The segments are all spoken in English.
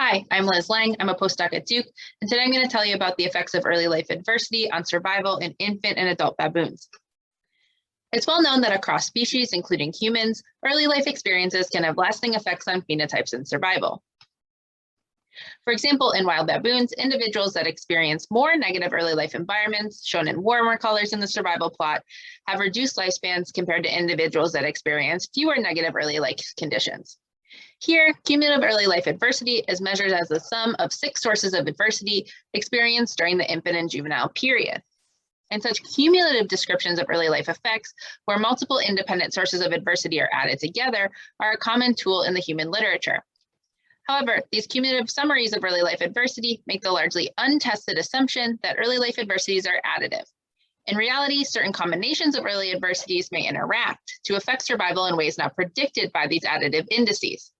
Hi, I'm Liz Lange. I'm a postdoc at Duke, and today I'm going to tell you about the effects of early life adversity on survival in infant and adult baboons. It's well known that across species, including humans, early life experiences can have lasting effects on phenotypes and survival. For example, in wild baboons, individuals that experience more negative early life environments, shown in warmer colors in the survival plot, have reduced lifespans compared to individuals that experience fewer negative early life conditions. Here, cumulative early life adversity is measured as the sum of 6 sources of adversity experienced during the infant and juvenile period. And such cumulative descriptions of early life effects, where multiple independent sources of adversity are added together, are a common tool in the human literature. However, these cumulative summaries of early life adversity make the largely untested assumption that early life adversities are additive. In reality, certain combinations of early adversities may interact to affect survival in ways not predicted by these additive indices.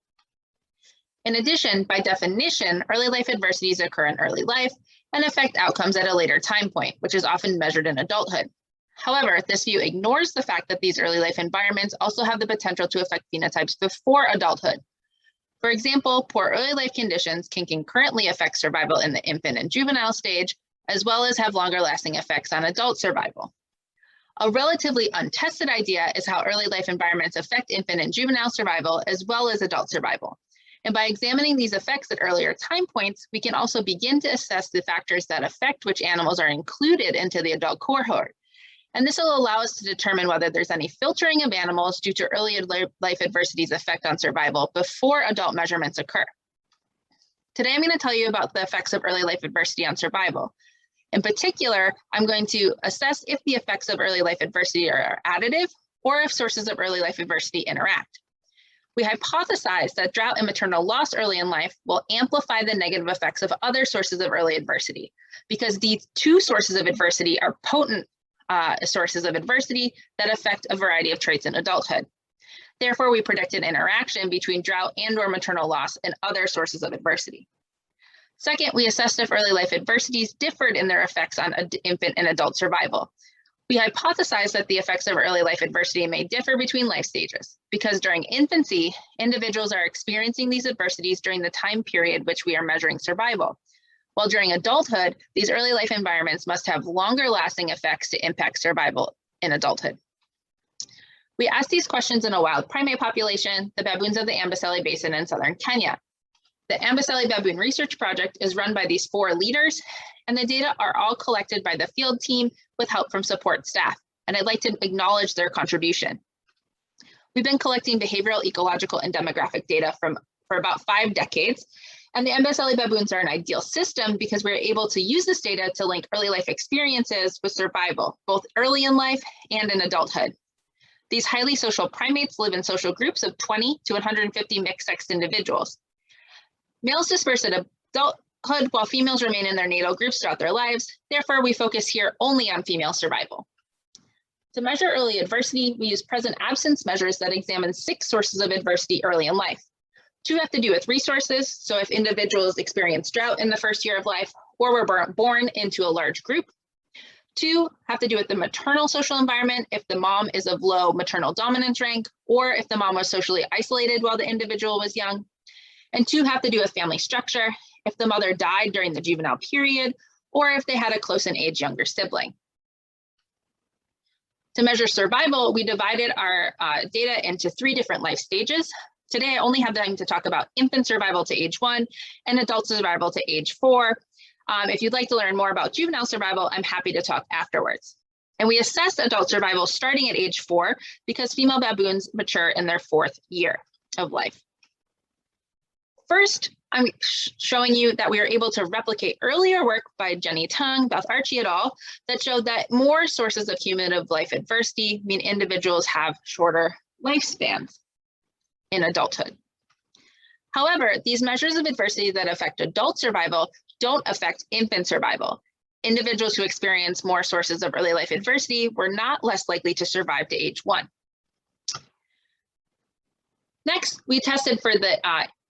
In addition, by definition, early life adversities occur in early life and affect outcomes at a later time point, which is often measured in adulthood. However, this view ignores the fact that these early life environments also have the potential to affect phenotypes before adulthood. For example, poor early life conditions can concurrently affect survival in the infant and juvenile stage, as well as have longer lasting effects on adult survival. A relatively untested idea is how early life environments affect infant and juvenile survival, as well as adult survival. And by examining these effects at earlier time points, we can also begin to assess the factors that affect which animals are included into the adult cohort. And this will allow us to determine whether there's any filtering of animals due to early life adversity's effect on survival before adult measurements occur. Today, I'm going to tell you about the effects of early life adversity on survival. In particular, I'm going to assess if the effects of early life adversity are additive or if sources of early life adversity interact. We hypothesize that drought and maternal loss early in life will amplify the negative effects of other sources of early adversity, because these two sources of adversity are potent sources of adversity that affect a variety of traits in adulthood. Therefore, we predict an interaction between drought and/or maternal loss and other sources of adversity. Second, we assessed if early life adversities differed in their effects on infant and adult survival. We hypothesize that the effects of early life adversity may differ between life stages, because during infancy, individuals are experiencing these adversities during the time period which we are measuring survival. While during adulthood, these early life environments must have longer lasting effects to impact survival in adulthood. We asked these questions in a wild primate population, the baboons of the Amboseli Basin in southern Kenya. The Amboseli Baboon Research Project is run by these 4 leaders, and the data are all collected by the field team with help from support staff, and I'd like to acknowledge their contribution. We've been collecting behavioral, ecological, and demographic data for about 5 decades, and the Amboseli baboons are an ideal system because we're able to use this data to link early life experiences with survival, both early in life and in adulthood. These highly social primates live in social groups of 20 to 150 mixed-sexed individuals. Males disperse at adulthood while females remain in their natal groups throughout their lives. Therefore, we focus here only on female survival. To measure early adversity, we use present absence measures that examine 6 sources of adversity early in life. 2 have to do with resources, so if individuals experience drought in the first year of life or were born into a large group. 2 have to do with the maternal social environment, if the mom is of low maternal dominance rank, or if the mom was socially isolated while the individual was young. And 2 have to do with family structure, if the mother died during the juvenile period, or if they had a close in age younger sibling. To measure survival, we divided our data into 3 different life stages. Today, I only have time to talk about infant survival to age 1 and adult survival to age 4. If you'd like to learn more about juvenile survival, I'm happy to talk afterwards. And we assessed adult survival starting at age 4 because female baboons mature in their 4th year of life. First, I'm showing you that we are able to replicate earlier work by Jenny Tang, Beth Archie et al. That showed that more sources of cumulative life adversity mean individuals have shorter lifespans in adulthood. However, these measures of adversity that affect adult survival don't affect infant survival. Individuals who experience more sources of early life adversity were not less likely to survive to age 1. Next, we tested for the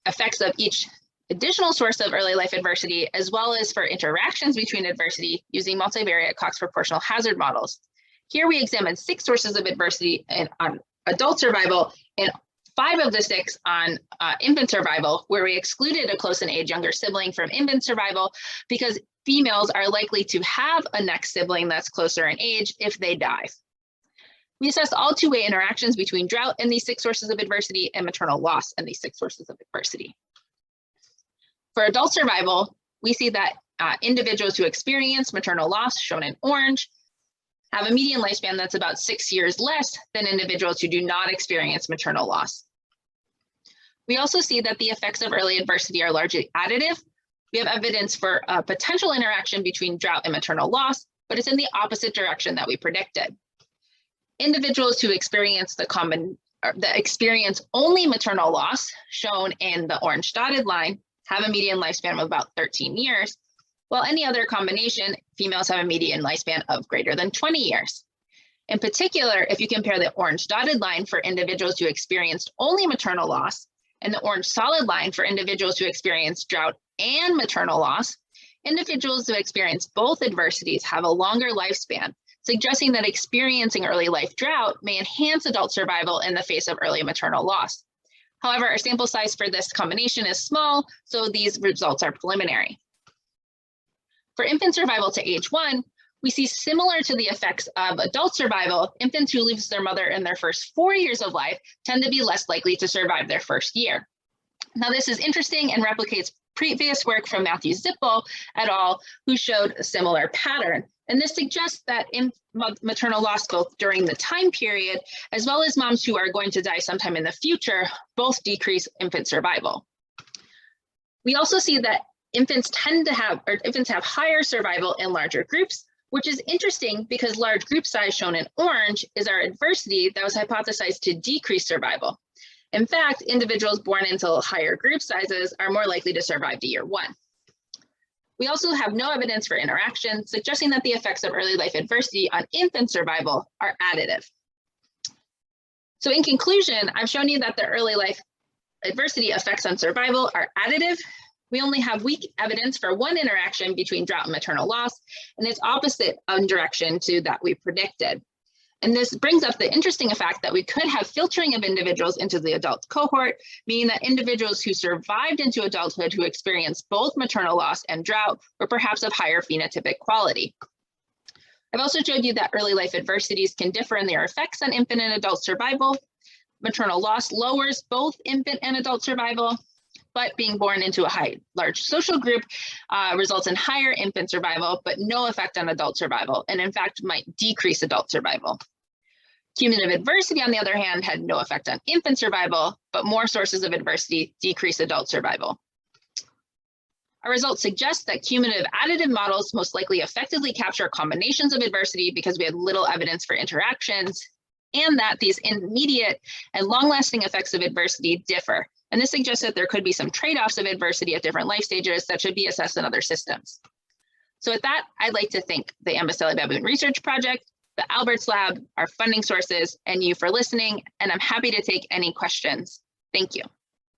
effects of each additional source of early life adversity, as well as for interactions between adversity using multivariate Cox proportional hazard models. Here we examined 6 sources of adversity on adult survival in 5 of the 6 on infant survival, where we excluded a close in age younger sibling from infant survival because females are likely to have a next sibling that's closer in age if they die. We assessed all two-way interactions between drought and these 6 sources of adversity and maternal loss and these 6 sources of adversity. For adult survival, we see that individuals who experience maternal loss, shown in orange, have a median lifespan that's about 6 years less than individuals who do not experience maternal loss. We also see that the effects of early adversity are largely additive. We have evidence for a potential interaction between drought and maternal loss, but it's in the opposite direction that we predicted. Individuals who experience experience only maternal loss, shown in the orange dotted line, have a median lifespan of about 13 years, while any other combination, females have a median lifespan of greater than 20 years. In particular, if you compare the orange dotted line for individuals who experienced only maternal loss and the orange solid line for individuals who experienced drought and maternal loss, individuals who experience both adversities have a longer lifespan, suggesting that experiencing early life drought may enhance adult survival in the face of early maternal loss. However, our sample size for this combination is small, so these results are preliminary. For infant survival to age 1, we see similar to the effects of adult survival, infants who lose their mother in their first 4 years of life tend to be less likely to survive their first year. Now, this is interesting and replicates previous work from Matthew Zippel et al., who showed a similar pattern. And this suggests that in maternal loss, both during the time period, as well as moms who are going to die sometime in the future, both decrease infant survival. We also see that infants have higher survival in larger groups, which is interesting because large group size, shown in orange, is our adversity that was hypothesized to decrease survival. In fact, individuals born into higher group sizes are more likely to survive to year 1. We also have no evidence for interaction, suggesting that the effects of early life adversity on infant survival are additive. So in conclusion, I've shown you that the early life adversity effects on survival are additive. We only have weak evidence for one interaction between drought and maternal loss, and it's opposite in direction to that we predicted. And this brings up the interesting fact that we could have filtering of individuals into the adult cohort, meaning that individuals who survived into adulthood who experienced both maternal loss and drought were perhaps of higher phenotypic quality. I've also showed you that early life adversities can differ in their effects on infant and adult survival. Maternal loss lowers both infant and adult survival, but being born into a large social group results in higher infant survival, but no effect on adult survival, and in fact might decrease adult survival. Cumulative adversity, on the other hand, had no effect on infant survival, but more sources of adversity decrease adult survival. Our results suggest that cumulative additive models most likely effectively capture combinations of adversity because we had little evidence for interactions, and that these immediate and long-lasting effects of adversity differ. And this suggests that there could be some trade-offs of adversity at different life stages that should be assessed in other systems. So with that, I'd like to thank the Amboseli Baboon Research Project, the Alberts Lab, our funding sources, and you for listening, and I'm happy to take any questions. Thank you.